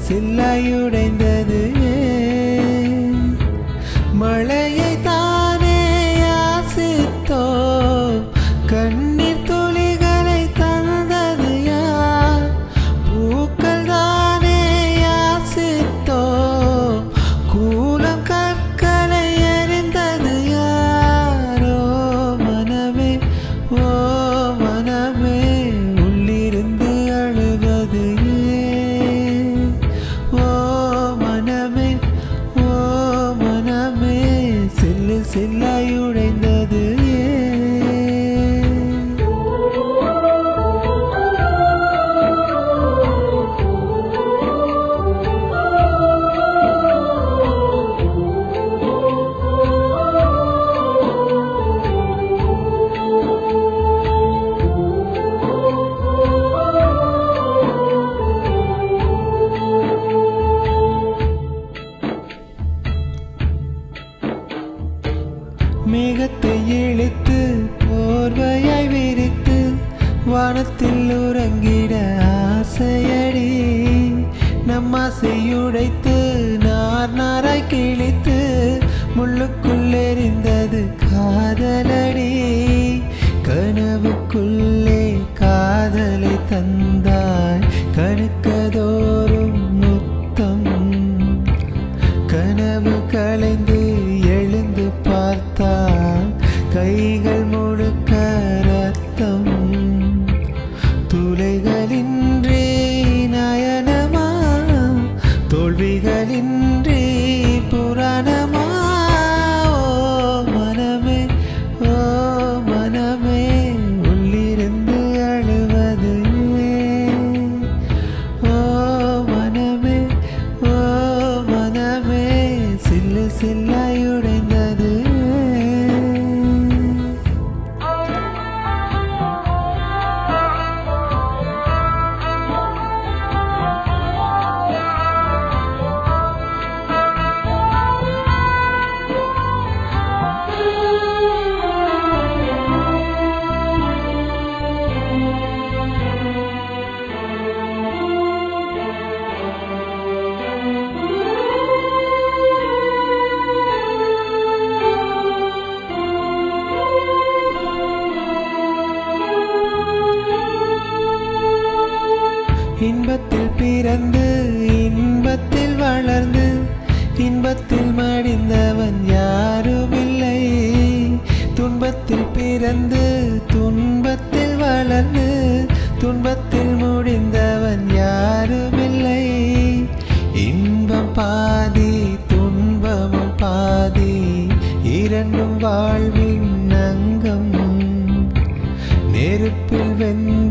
சில்லாயுடைந்தது மழையை தானே யாசித்தோ கண்ணீர் துளிகளை தந்தது யார் பூக்கள் தானே யாசித்தோ கூலம் கற்களை எறிந்தது யாரோ மனமே ஓ மனமே உள்ளிருந்து அழுவது ஓ மனமே ஓ மனமே சில்லாயுடைந்தது மேகத்தை இழுத்து போர்வையாய் விரித்து வானத்தில் உறங்கிட ஆசையடி நம் ஆசையுடைத்து நார் நாராய் கிழித்து முள்ளுக்குள் எறிந்தது காதலடி கனவுக்குள்ளே காதலை தந்தாய் கணுக்கதோறும் முத்தம் கனவு கலைந்து எழுந்து பார்த்தால் கைகள் முழுக்க ரத்தம் துளைகளின்றி நயனமா தோல்விகளின்றி புராணமா ஓ மனமே ஓ மனமே உள்ளிருந்து அழுவது ஓ மனமே ஓ மனமே சில்லாயுடைந்தது இன்பத்தில் பிறந்து இன்பத்தில் வளர்ந்து இன்பத்தில் மடிந்தவன் யாருமில்லை துன்பத்தில் பிறந்து துன்பத்தில் வளர்ந்து துன்பத்தில் முடிந்தவன் யாருமில்லை இன்பம் பாதி துன்பமும் பாதி இரண்டும் வாழ்வின் அங்கம் நெருப்பில் வெந்த